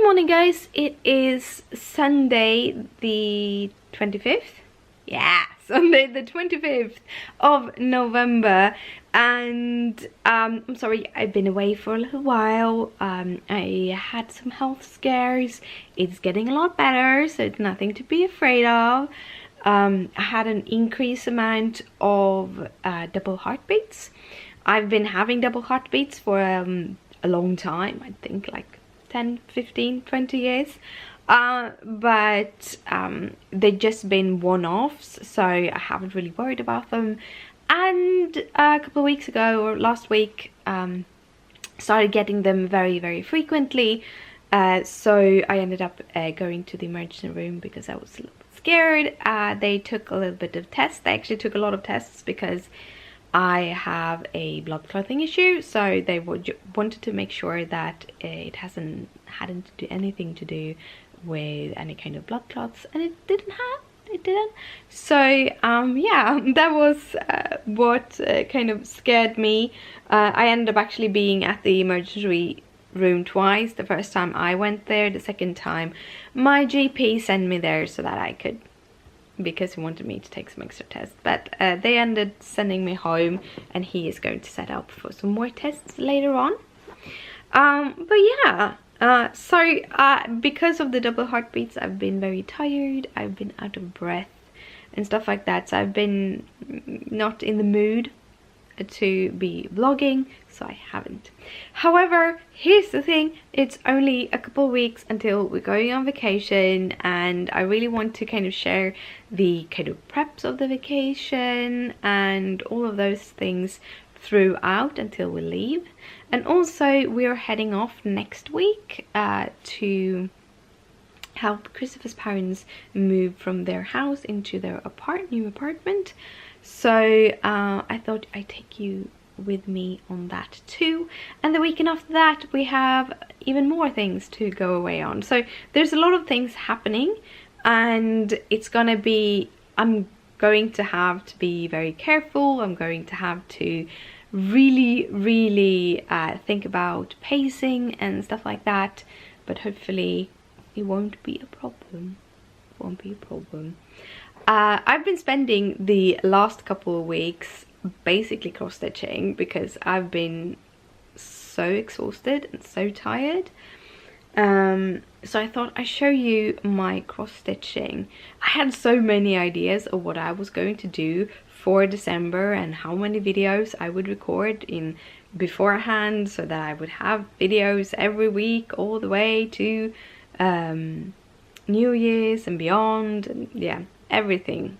morning guys, it is Sunday the 25th. Yeah, Sunday the 25th of November, and I'm sorry I've been away for a little while. I had some health scares. It's getting a lot better, so it's nothing to be afraid of. I had an increased amount of double heartbeats. I've been having double heartbeats for a long time, I think like 10, 15, 20 years. But they've just been one-offs, so I haven't really worried about them. And a couple of weeks ago, or last week, started getting them very, very frequently. So I ended up going to the emergency room because I was a little bit scared. They took a little bit of tests. They actually took a lot of tests because I have a blood clotting issue, so they wanted to make sure that it hadn't anything to do with any kind of blood clots, and it didn't. So yeah, that was what kind of scared me. I ended up actually being at the emergency room twice. The first time I went there, the second time my GP sent me there so that I could, because he wanted me to take some extra tests, but they ended sending me home, and he is going to set up for some more tests later on. But yeah, so because of the double heartbeats, I've been very tired, I've been out of breath and stuff like that, so I've been not in the mood to be vlogging, so I haven't. However, here's the thing, it's only a couple of weeks until we're going on vacation, and I really want to kind of share the kind of preps of the vacation and all of those things throughout until we leave. And also we are heading off next week to help Christopher's parents move from their house into their new apartment. So I thought I'd take you with me on that too. And the weekend after that we have even more things to go away on. So there's a lot of things happening, and it's gonna be, I'm going to have to be very careful. I'm going to have to really think about pacing and stuff like that, but hopefully it won't be a problem. It won't be a problem. I've been spending the last couple of weeks basically cross-stitching because I've been so exhausted and so tired. So I thought I'd show you my cross-stitching. I had so many ideas of what I was going to do for December and how many videos I would record in beforehand, so that I would have videos every week all the way to New Year's and beyond, and yeah, everything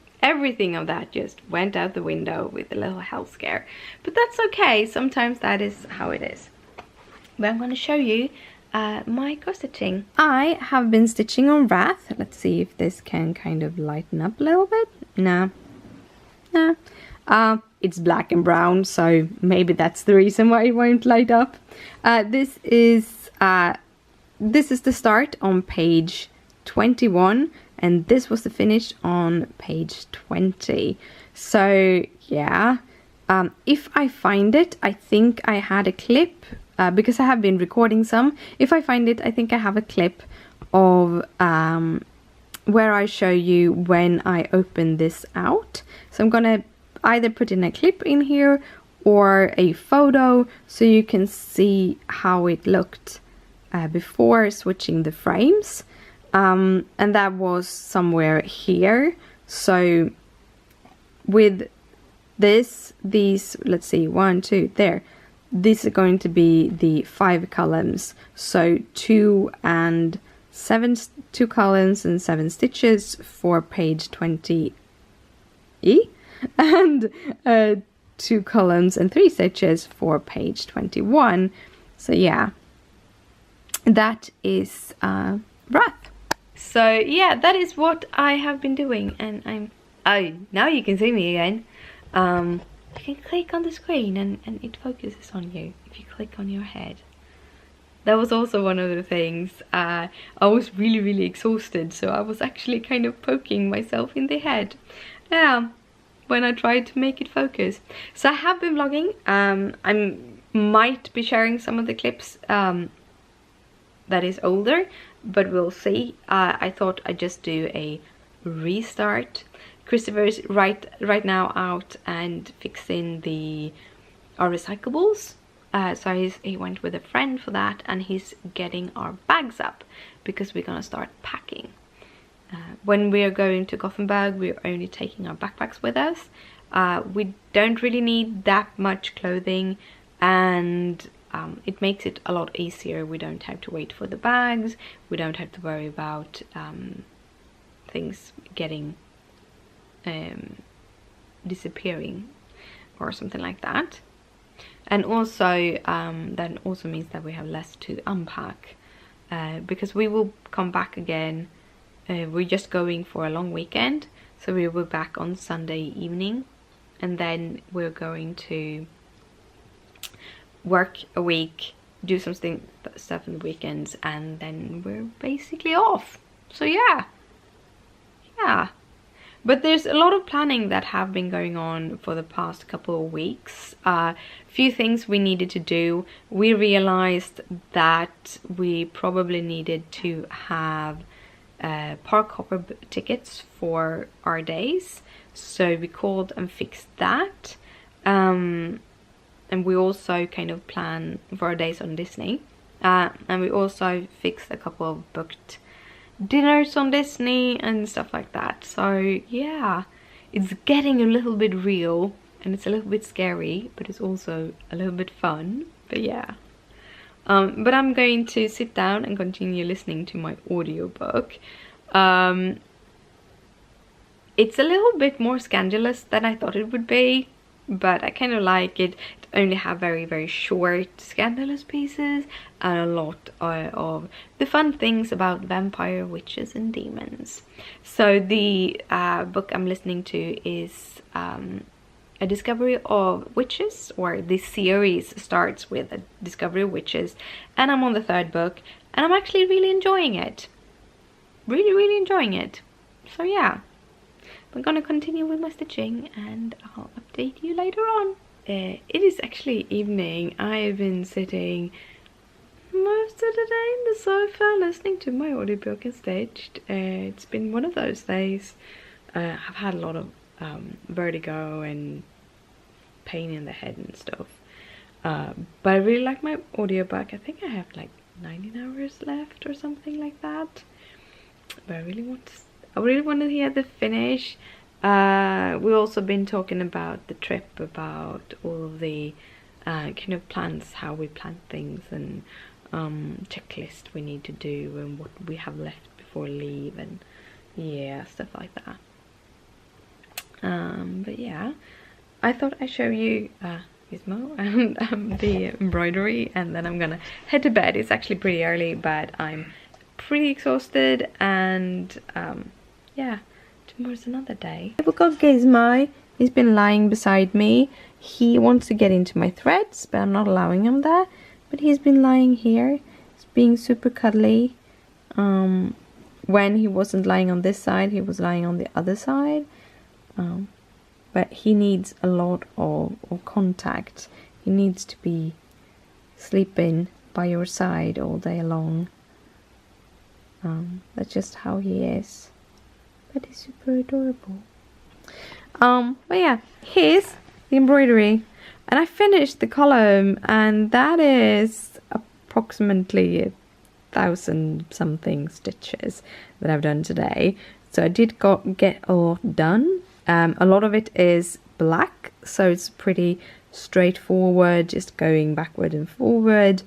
of that just went out the window with a little health scare. But that's okay, sometimes that is how it is. But I'm going to show you my cross stitching. I have been stitching on wrath. Let's see if this can kind of lighten up a little bit. No. It's black and brown, so maybe that's the reason why it won't light up. This is the start on page 21, and this was the finish on page 20. So yeah, if I find it, I think I had a clip, because I have been recording some. If I find it, I think I have a clip of where I show you when I open this out. So I'm gonna either put in a clip in here or a photo so you can see how it looked before switching the frames. And that was somewhere here. So with these, let's see, 1, 2, there. These are going to be the 5 columns. So 2 columns and 7 stitches for page 20 and 2 columns and 3 stitches for page 21. So yeah, that is wrath. So yeah, that is what I have been doing, and now you can see me again. You can click on the screen and it focuses on you if you click on your head. That was also one of the things. I was really exhausted, so I was actually kind of poking myself in the head. Yeah, when I tried to make it focus. So I have been vlogging. I might be sharing some of the clips that is older, but we'll see. I thought I'd just do a restart. Christopher is right now out and fixing our recyclables. So he went with a friend for that, and he's getting our bags up because we're gonna start packing. When we are going to Gothenburg, we're only taking our backpacks with us. We don't really need that much clothing, and it makes it a lot easier. We don't have to wait for the bags. We don't have to worry about things getting disappearing or something like that. And also that also means that we have less to unpack, because we will come back again. We're just going for a long weekend, so we will be back on Sunday evening, and then we're going to work a week, do some stuff in the weekends, and then we're basically off. So yeah. But there's a lot of planning that have been going on for the past couple of weeks. Few things we needed to do. We realized that we probably needed to have park hopper tickets for our days. So we called and fixed that. And we also kind of plan for our days on Disney. And we also fixed a couple of booked dinners on Disney and stuff like that. So yeah, it's getting a little bit real, and it's a little bit scary, but it's also a little bit fun. But yeah, but I'm going to sit down and continue listening to my audiobook. It's a little bit more scandalous than I thought it would be, but I kind of like it. It only have very short scandalous pieces and a lot of the fun things about vampire, witches and demons. So the book I'm listening to is A Discovery of Witches, or the series starts with A Discovery of Witches, and I'm on the third book, and I'm actually really enjoying it. Really enjoying it. So yeah, I'm gonna continue with my stitching, and I'll update you later on. It is actually evening. I've been sitting most of the day in the sofa listening to my audiobook and stitched. It's been one of those days. I've had a lot of vertigo and pain in the head and stuff. But I really like my audiobook. I think I have like 19 hours left or something like that. But I really want to hear the finish. We've also been talking about the trip, about all of the kind of plans, how we plan things, and checklist we need to do, and what we have left before leave, and yeah, stuff like that. But yeah, I thought I'd show you Gizmo and the embroidery, and then I'm gonna head to bed. It's actually pretty early, but I'm pretty exhausted, and yeah, tomorrow's another day. I've got Gizmo. He's been lying beside me. He wants to get into my threads, but I'm not allowing him there. But he's been lying here. He's being super cuddly. When he wasn't lying on this side, he was lying on the other side. But he needs a lot of contact. He needs to be sleeping by your side all day long. That's just how he is. But he's super adorable. But yeah, here's the embroidery, and I finished the column, and that is approximately 1,000 something stitches that I've done today. So I did get a lot done. A lot of it is black, so it's pretty straightforward, just going backward and forward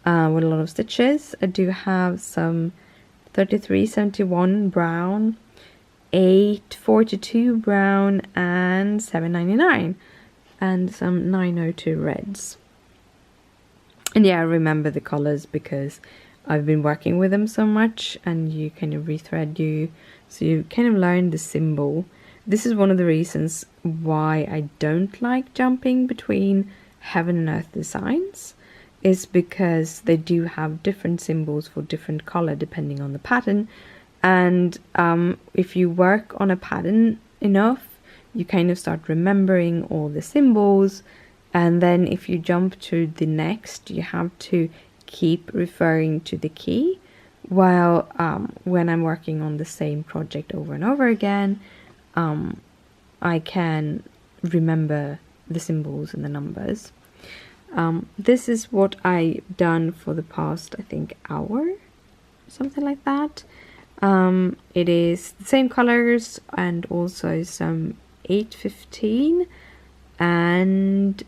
with a lot of stitches. I do have some 3371 brown, 842 brown, and 799, and some 902 reds. And yeah, I remember the colors because I've been working with them so much, and you kind of rethread so you kind of learn the symbol. This is one of the reasons why I don't like jumping between heaven and earth designs, is because they do have different symbols for different color depending on the pattern. And if you work on a pattern enough, you kind of start remembering all the symbols, and then if you jump to the next, you have to keep referring to the key, while when I'm working on the same project over and over again, I can remember the symbols and the numbers. This is what I've done for the past, I think, hour, something like that. It is the same colors and also some 815 and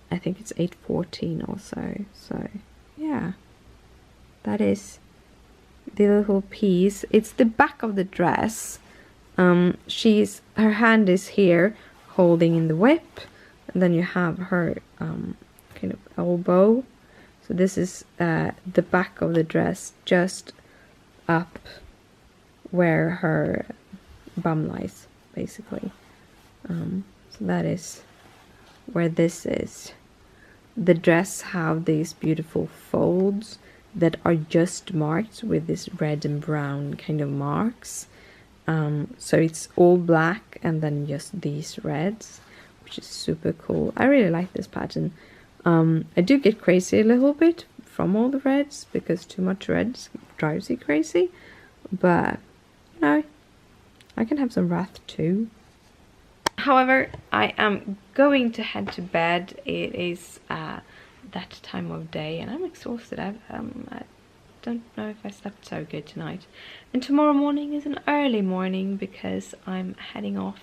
I think it's 814 also. So yeah, that is the little piece. It's the back of the dress. Her hand is here holding in the whip, and then you have her kind of elbow. So this is the back of the dress, just up where her bum lies, basically. So that is where this is. The dress have these beautiful folds that are just marked with this red and brown kind of marks. So it's all black and then just these reds, which is super cool. I really like this pattern. I do get crazy a little bit from all the reds because too much reds drives you crazy, but you know, I can have some wrath too. However, I am going to head to bed. It is that time of day and I'm exhausted. I don't know if I slept so good tonight. And tomorrow morning is an early morning because I'm heading off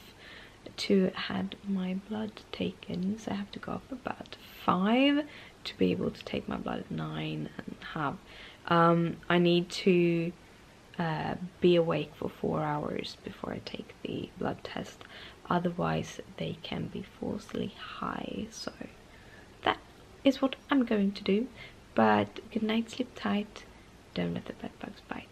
to have my blood taken. So I have to go up about 5 to be able to take my blood at 9 and have... I need to be awake for 4 hours before I take the blood test. Otherwise they can be falsely high. So that is what I'm going to do. But good night, sleep tight, don't let the bed bugs bite.